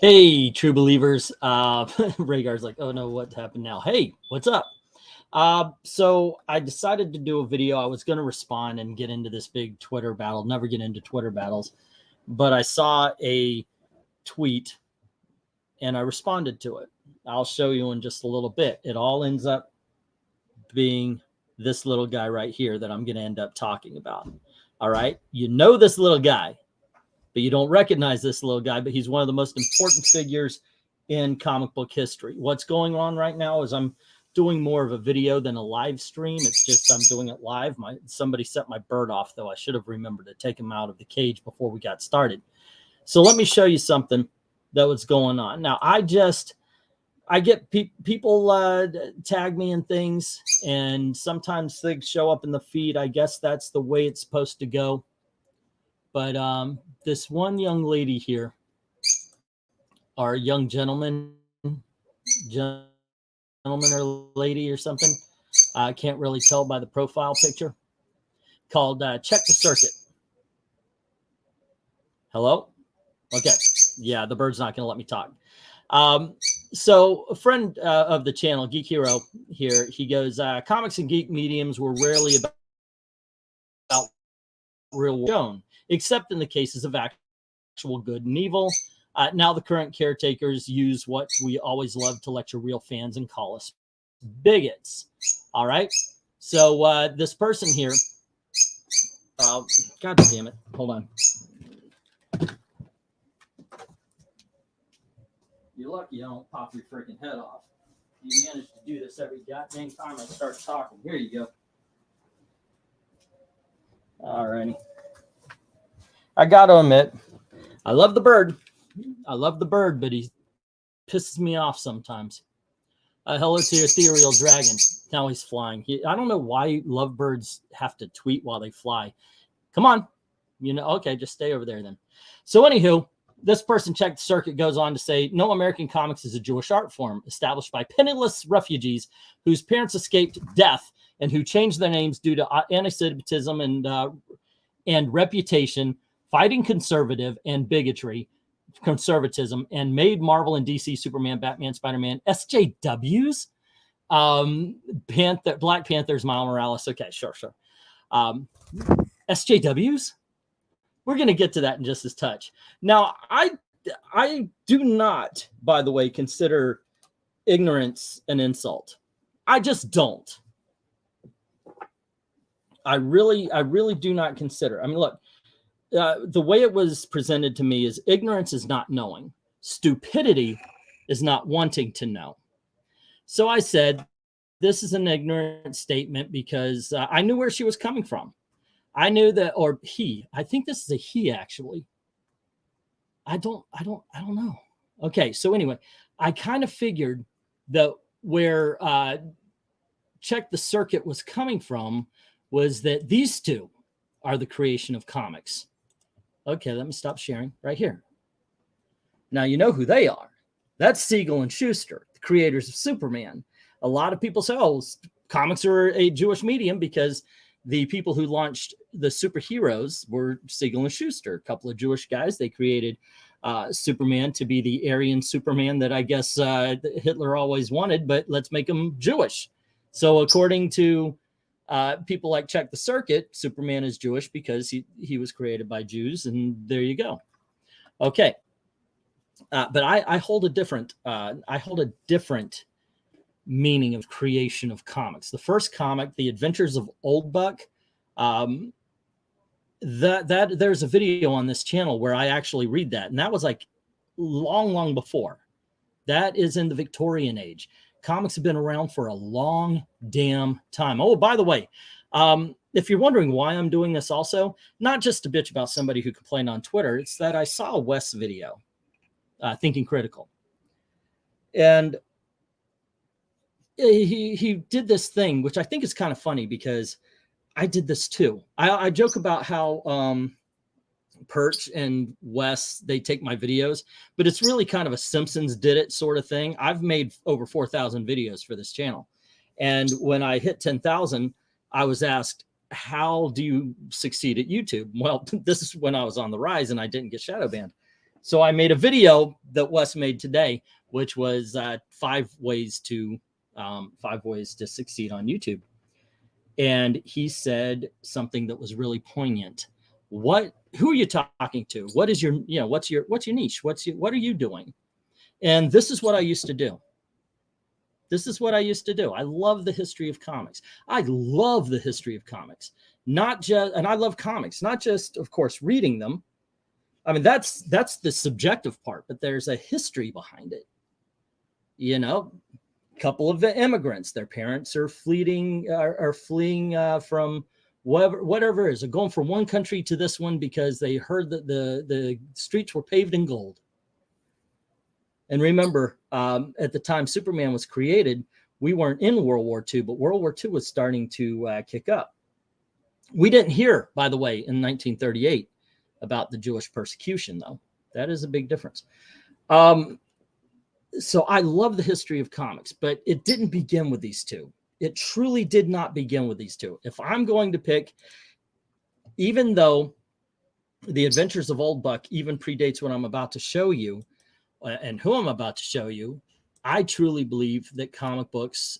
Hey, true believers. Rhaegar's like, oh no, what happened now? Hey, what's up? So I decided to do a video. I was going to respond and get into this big Twitter battle. Never get into Twitter battles. But I saw a tweet and I responded to it. I'll show you in just a little bit. It all ends up being this little guy right here that I'm going to end up talking about. All right. You know this little guy, but you don't recognize this little guy, but he's one of the most important figures in comic book history. What's going on right now is I'm doing more of a video than a live stream. It's just I'm doing it live. Somebody set my bird off, though. I should have remembered to take him out of the cage before we got started. So let me show you something that was going on. Now, I get people tag me in things, and sometimes things show up in the feed. I guess that's the way it's supposed to go. But this one young lady here, or young gentleman or lady or something, I can't really tell by the profile picture, called Check the Circuit. Hello? Okay. Yeah, the bird's not going to let me talk. So a friend of the channel, Geek Hero here, he goes, comics and geek mediums were rarely about real shown, except in the cases of actual good and evil. Now the current caretakers use what we always love to lecture real fans and call us bigots. All right. So this person here, God damn it. Hold on. You're lucky I don't pop your freaking head off. You manage to do this every goddamn time I start talking. Here you go. All righty. I got to admit, I love the bird. I love the bird, but he pisses me off sometimes. Hello to your ethereal dragon. Now he's flying. I don't know why lovebirds have to tweet while they fly. Come on. You know, okay, just stay over there then. So anywho, this person, Check the Circuit, goes on to say, no American comics is a Jewish art form established by penniless refugees whose parents escaped death and who changed their names due to anti-Semitism and reputation, fighting conservatism, and made Marvel and DC, Superman, Batman, Spider-Man, SJWs, Black Panthers, Miles Morales. Okay, sure. SJWs? We're going to get to that in just a touch. Now, I do not, by the way, consider ignorance an insult. I just don't. I really do not consider. I mean, look, the way it was presented to me is ignorance is not knowing. Stupidity is not wanting to know. So I said, this is an ignorant statement because I knew where she was coming from. I knew that, or he, I think this is a he actually. I don't know. Okay. So anyway, I kind of figured that where Check the Circuit was coming from was that these two are the creation of comics. Okay. Let me stop sharing right here. Now, you know who they are. That's Siegel and Schuster, the creators of Superman. A lot of people say, oh, comics are a Jewish medium because the people who launched the superheroes were Siegel and Schuster, a couple of Jewish guys. They created Superman to be the Aryan Superman that I guess Hitler always wanted, but let's make him Jewish. So according to people like Check the Circuit, Superman is Jewish because he was created by Jews, and there you go. Okay. But I hold a different meaning of creation of comics. The first comic, The Adventures of Old Buck, there's a video on this channel where I actually read that, and that was like long before. That is in the Victorian age. Comics have been around for a long damn time. Oh, by the way, if you're wondering why I'm doing this also, not just to bitch about somebody who complained on Twitter, it's that I saw a Wes video, Thinking Critical, and he did this thing, which I think is kind of funny because I did this too. I joke about how Perch and Wes, they take my videos, but it's really kind of a Simpsons did it sort of thing. I've made over 4,000 videos for this channel. And when I hit 10,000, I was asked, how do you succeed at YouTube? Well, this is when I was on the rise and I didn't get shadow banned. So I made a video that Wes made today, which was 5 ways to succeed on YouTube. And he said something that was really poignant. Who are you talking to? What is your, what's your niche? what are you doing? And this is what I used to do. This is what I used to do. I love the history of comics. I love the history of comics. And I love comics, not just, of course, reading them. I mean, that's the subjective part, but there's a history behind it. Couple of the immigrants, their parents are fleeing from whatever it is. They're going from one country to this one because they heard that the streets were paved in gold. And remember, at the time Superman was created, we weren't in World War II, but World War II was starting to kick up. We didn't hear, by the way, in 1938 about the Jewish persecution, though. That is a big difference. So I love the history of comics, but it didn't begin with these two. It truly did not begin with these two. If I'm going to pick, even though The Adventures of Old Buck even predates what I'm about to show you and who I'm about to show you, I truly believe that comic books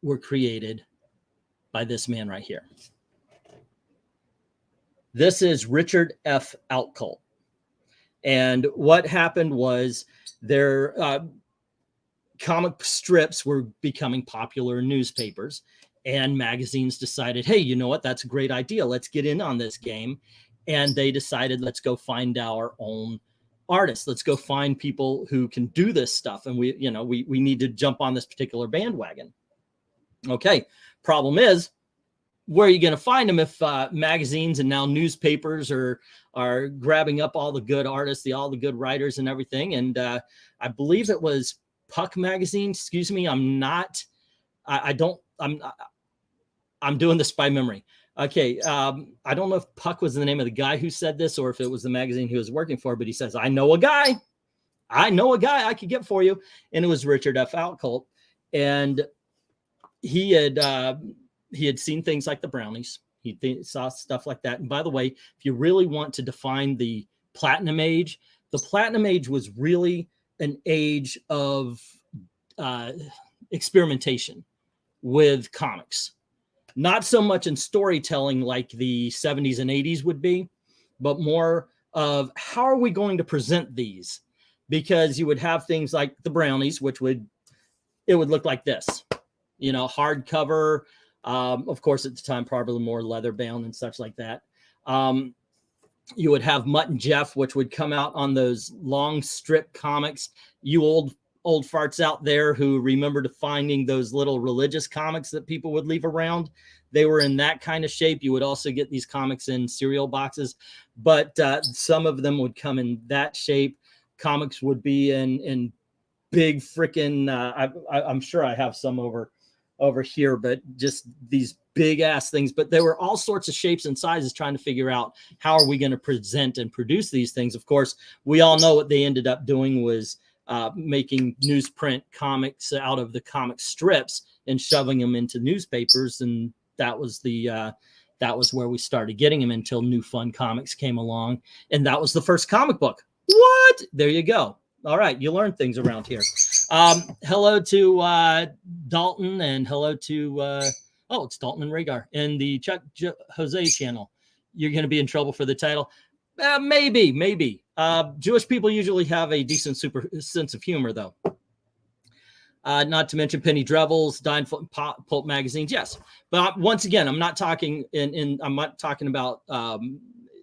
were created by this man right here. This is Richard F. Outcault. And what happened was their comic strips were becoming popular in newspapers, and magazines decided, hey, you know what? That's a great idea. Let's get in on this game. And they decided, let's go find our own artists. Let's go find people who can do this stuff. And we need to jump on this particular bandwagon. Okay. Problem is, where are you going to find them if magazines and now newspapers are grabbing up all the good artists, all the good writers and everything? And I believe it was Puck magazine. Excuse me. I'm doing this by memory. Okay. I don't know if Puck was the name of the guy who said this or if it was the magazine he was working for, but he says, I know a guy I could get for you. And it was Richard F. Outcault. And he had seen things like the Brownies. He saw stuff like that. And by the way, if you really want to define the Platinum Age, the Platinum Age was really an age of experimentation with comics. Not so much in storytelling like the 70s and 80s would be, but more of how are we going to present these? Because you would have things like the Brownies, which would look like this, hardcover. Of course, at the time, probably more leather bound and such like that. You would have Mutt and Jeff, which would come out on those long strip comics. You old farts out there who remember finding those little religious comics that people would leave around. They were in that kind of shape. You would also get these comics in cereal boxes, but some of them would come in that shape. Comics would be in big freaking, I'm sure I have some over here, but just these big ass things. But there were all sorts of shapes and sizes trying to figure out how are we going to present and produce these things. Of course, we all know what they ended up doing was making newsprint comics out of the comic strips and shoving them into newspapers. And that was where we started getting them until New Fun Comics came along. And that was the first comic book. What? There you go. All right. You learn things around here. Hello to Dalton, and hello to it's Dalton and Rhaegar in the Chuck Jose channel. You're going to be in trouble for the title. Maybe. Jewish people usually have a decent sense of humor, though. Not to mention Penny Drevel's, Dine Pulp magazines. Yes, but once again, I'm not talking I'm not talking about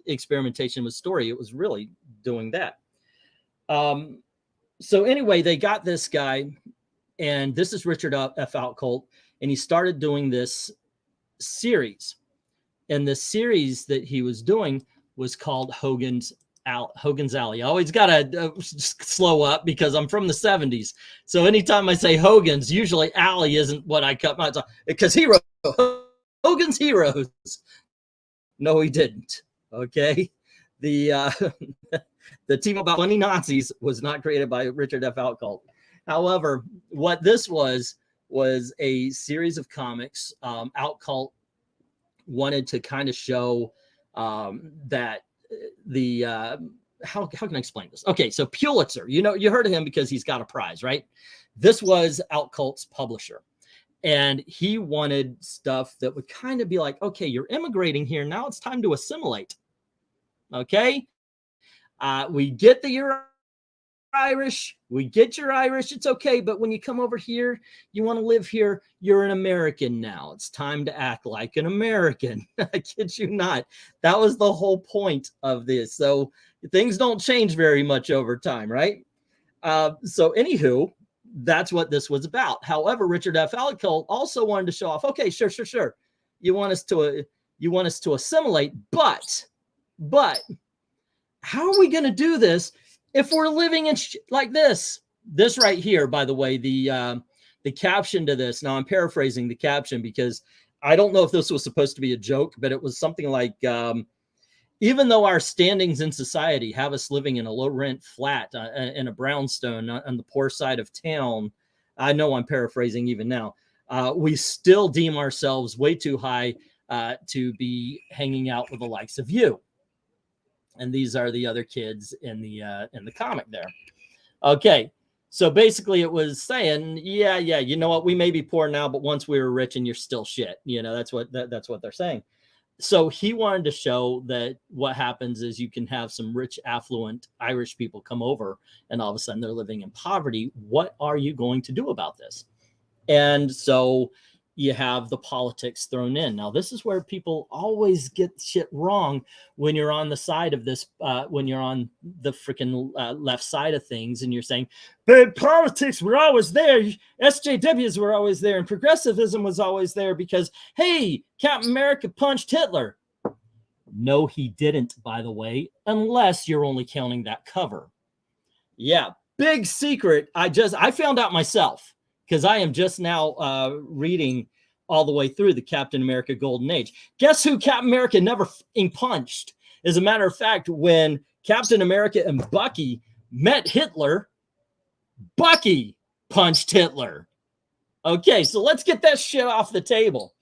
experimentation with story. It was really doing that. So anyway, they got this guy, and this is Richard F. Outcault, and he started doing this series. And the series that he was doing was called Hogan's Alley. I always got to slow up because I'm from the 70s. So anytime I say Hogan's, usually Alley isn't what I cut my tongue, because he wrote Hogan's Heroes. No, he didn't. Okay. The team about 20 Nazis was not created by Richard F. Outcault. However, what this was a series of comics. Outcault wanted to kind of show that how can I explain this? Okay, so Pulitzer, you know, you heard of him because he's got a prize, right? This was Outcult's publisher. And he wanted stuff that would kind of be like, okay, you're immigrating here. Now it's time to assimilate. Okay. We get that you're Irish. We get you're Irish. It's okay. But when you come over here, you want to live here. You're an American now. It's time to act like an American. I kid you not. That was the whole point of this. So things don't change very much over time, right? So anywho, that's what this was about. However, Richard F. Outcult also wanted to show off, okay, sure. You want us to assimilate, but how are we going to do this if we're living in like this? This right here, by the way, the caption to this. Now I'm paraphrasing the caption because I don't know if this was supposed to be a joke, but it was something like, even though our standings in society have us living in a low-rent flat in a brownstone on the poor side of town, I know I'm paraphrasing even now, we still deem ourselves way too high to be hanging out with the likes of you. And these are the other kids in the comic there. Okay, so basically it was saying, yeah, you know what, we may be poor now, but once we were rich and you're still shit. You know, that's what they're saying. So he wanted to show that what happens is you can have some rich, affluent Irish people come over and all of a sudden they're living in poverty. What are you going to do about this? And so you have the politics thrown in. Now, this is where people always get shit wrong when you're on the side of this, when you're on the freaking left side of things and you're saying, but politics were always there. SJWs were always there and progressivism was always there because, hey, Captain America punched Hitler. No, he didn't, by the way, unless you're only counting that cover. Yeah, big secret. I found out myself, because I am just now reading all the way through the Captain America Golden Age. Guess who Captain America never punched? As a matter of fact, when Captain America and Bucky met Hitler, Bucky punched Hitler. Okay, so let's get that shit off the table.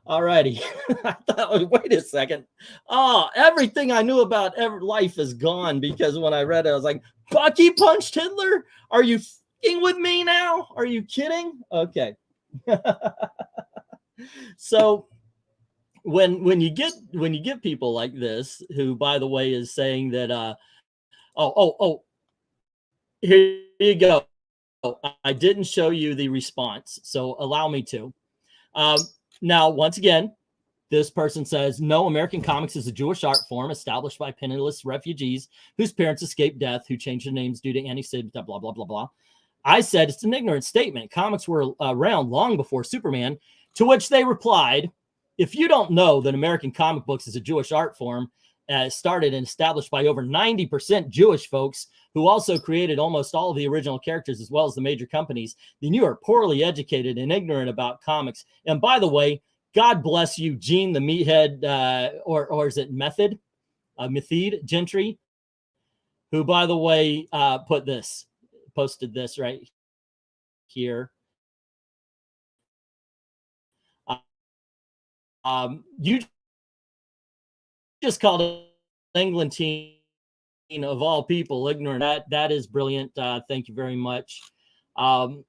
All righty. I thought, wait a second. Oh, everything I knew about life is gone because when I read it, I was like, Bucky punched Hitler? Are you with me now? Are you kidding? Okay. So when you get people like this, who by the way is saying that here you go. I didn't show you the response, so allow me to. Now, once again, this person says, no, American comics is a Jewish art form established by penniless refugees whose parents escaped death, who changed their names due to anti-Semitism, blah, blah, blah, blah. I said it's an ignorant statement. Comics were around long before Superman, to which they replied, if you don't know that American comic books is a Jewish art form, started and established by over 90% Jewish folks who also created almost all of the original characters as well as the major companies, then you are poorly educated and ignorant about comics. And by the way, God bless you, Gene the Meathead, or is it Method? Method Gentry, who, by the way, posted this right here. You just called it England team of all people ignorant. That is brilliant. Thank you very much. And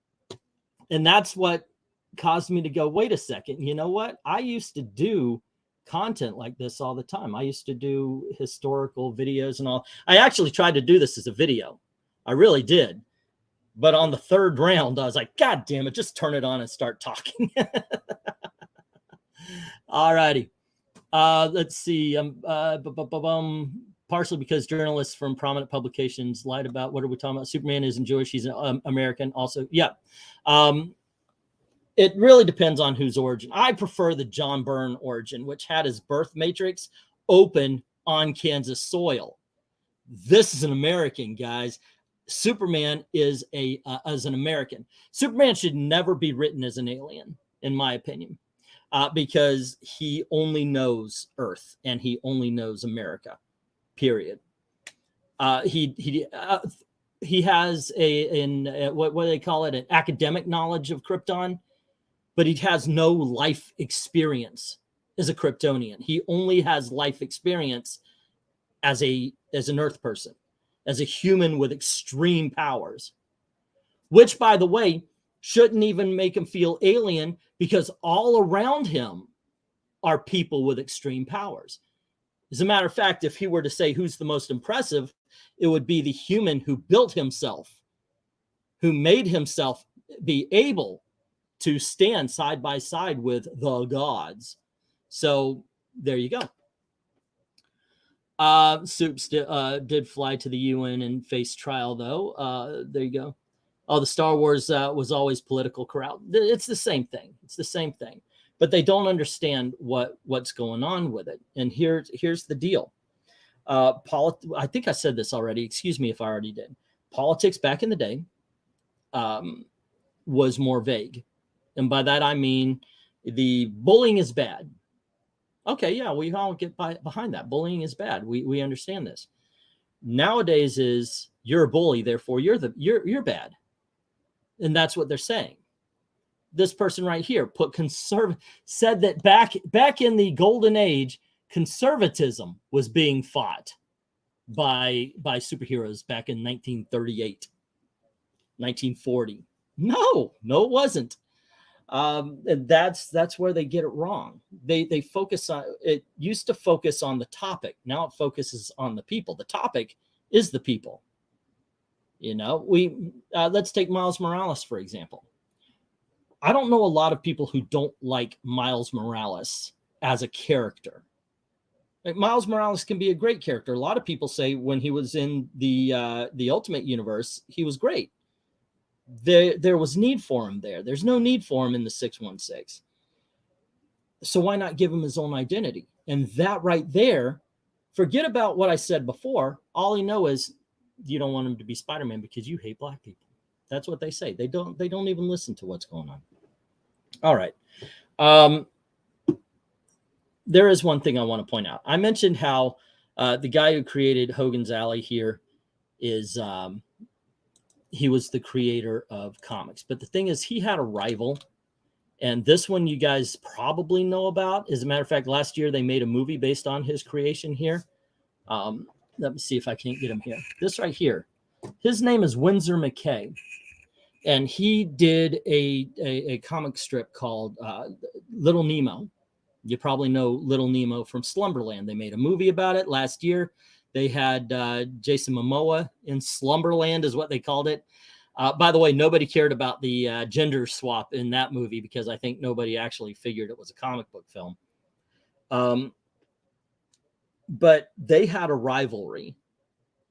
that's what caused me to go, wait a second. You know what? I used to do content like this all the time. I used to do historical videos and all. I actually tried to do this as a video. I really did. But on the third round, I was like, God damn it, just turn it on and start talking. All righty. Let's see. Partially because journalists from prominent publications lied about, what are we talking about? Superman isn't Jewish. He's an American also. Yeah. It really depends on whose origin. I prefer the John Byrne origin, which had his birth matrix open on Kansas soil. This is an American, guys. Superman is an American. Superman should never be written as an alien, in my opinion, because he only knows Earth and he only knows America, period. He has what do they call it? An academic knowledge of Krypton, but he has no life experience as a Kryptonian. He only has life experience as an Earth person. as a human with extreme powers, which, by the way, shouldn't even make him feel alien, because all around him are people with extreme powers. As a matter of fact, if he were to say who's the most impressive, it would be the human who built himself, who made himself be able to stand side by side with the gods. So there you go. Soups did fly to the UN and face trial, though. There you go. Oh, the Star Wars was always political corral. It's the same thing. It's the same thing. But they don't understand what's going on with it. And here's the deal. I think I said this already. Excuse me if I already did. Politics back in the day was more vague. And by that, I mean the bullying is bad. Okay, yeah, we all get behind that. Bullying is bad. We understand this. Nowadays is you're a bully, therefore you're bad. And that's what they're saying. This person right here said that back in the golden age, conservatism was being fought by superheroes back in 1938, 1940. No, it wasn't. And that's where they get it wrong. They focus on it. Used to focus on the topic. Now it focuses on the people. The topic is the people. You know, let's take Miles Morales, for example. I don't know a lot of people who don't like Miles Morales as a character. Like, Miles Morales can be a great character. A lot of people say when he was in the Ultimate Universe, he was great. There was need for him there. There's no need for him in the 616. So why not give him his own identity? And that right there, forget about what I said before. All you know is you don't want him to be Spider-Man because you hate black people. That's what they say. They don't even listen to what's going on. All right. There is one thing I want to point out. I mentioned how the guy who created Hogan's Alley here is he was the creator of comics. But the thing is, he had a rival. And this one you guys probably know about. As a matter of fact, last year they made a movie based on his creation here. Let me see if I can't get him here. This right here. His name is Winsor McKay. And he did a comic strip called Little Nemo. You probably know Little Nemo from Slumberland. They made a movie about it last year. They had Jason Momoa in Slumberland is what they called it. By the way, nobody cared about the gender swap in that movie because I think nobody actually figured it was a comic book film. But they had a rivalry.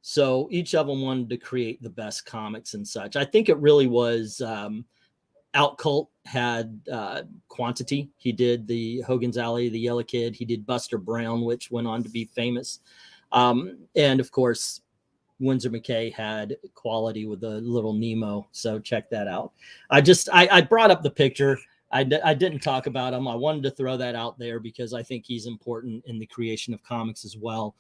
So each of them wanted to create the best comics and such. I think it really was Outcult had Quantity. He did the Hogan's Alley, the Yellow Kid. He did Buster Brown, which went on to be famous. And of course, Winsor McKay had Quality with the Little Nemo. So check that out. I brought up the picture. I didn't talk about him. I wanted to throw that out there because I think he's important in the creation of comics as well.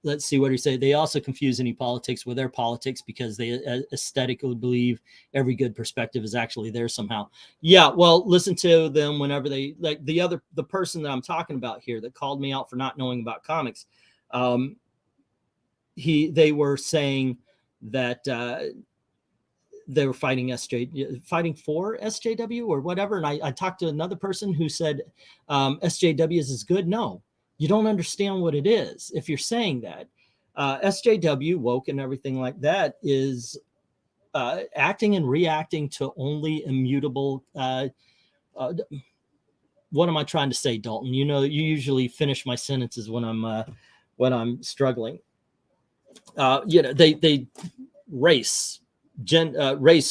Let's see what he said. They also confuse any politics with their politics because they aesthetically believe every good perspective is actually there somehow. Yeah, well, listen to them whenever they, like the person that I'm talking about here that called me out for not knowing about comics. They were saying that they were fighting for SJW or whatever. And I talked to another person who said SJW is good. No, you don't understand what it is. If you're saying that SJW, woke and everything like that is acting and reacting to only immutable. What am I trying to say, Dalton? You know, you usually finish my sentences when I'm struggling. They race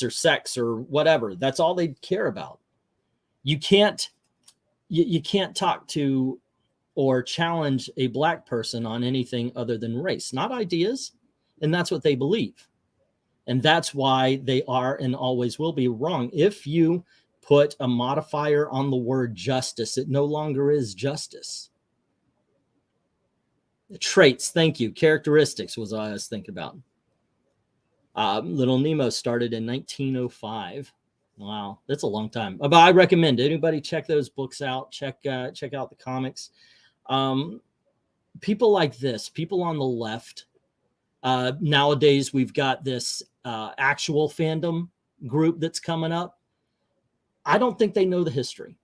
or sex or whatever. That's all they care about. You can't talk to or challenge a black person on anything other than race, not ideas. And that's what they believe. And that's why they are and always will be wrong. If you put a modifier on the word justice, it no longer is justice. Traits, thank you. Characteristics was what I was thinking about. Little Nemo started in 1905. Wow, that's a long time. But I recommend it. Anybody check those books out. Check out the comics. People like this, people on the left, Nowadays, we've got this actual fandom group that's coming up. I don't think they know the history.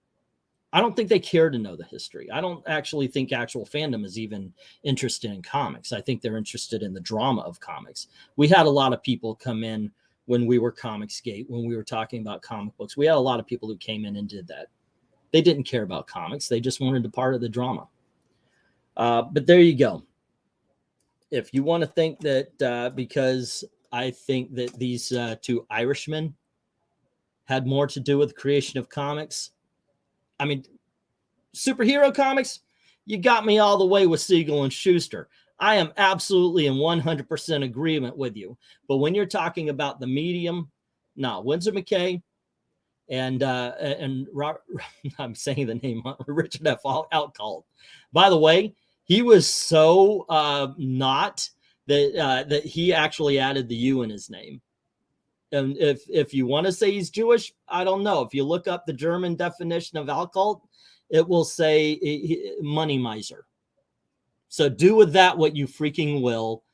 I don't think they care to know the history. I don't actually think actual fandom is even interested in comics. I think they're interested in the drama of comics. We had a lot of people come in when we were Comicsgate, when we were talking about comic books. We had a lot of people who came in and did that. They didn't care about comics. They just wanted a part of the drama. But there you go. If you want to think that because I think that these two Irishmen had more to do with the creation of comics, I mean, superhero comics, you got me all the way with Siegel and Schuster. I am absolutely in 100% agreement with you. But when you're talking about the medium, no, Winsor McKay and Robert, I'm saying the name, Richard F. Outcault. By the way, he was so not that he actually added the U in his name. And if you want to say he's Jewish, I don't know. If you look up the German definition of Outcault, it will say money miser. So do with that what you freaking will.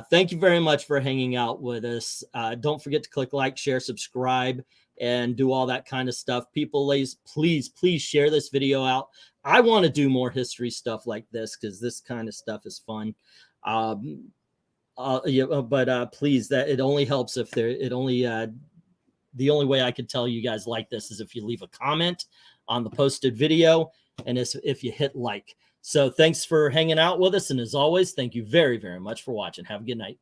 Thank you very much for hanging out with us. Don't forget to click like, share, subscribe, and do all that kind of stuff. People, please share this video out. I want to do more history stuff like this because this kind of stuff is fun. Please, that it only helps if the only way I could tell you guys like this is if you leave a comment on the posted video and if you hit like. So thanks for hanging out with us. And as always, thank you very, very much for watching. Have a good night.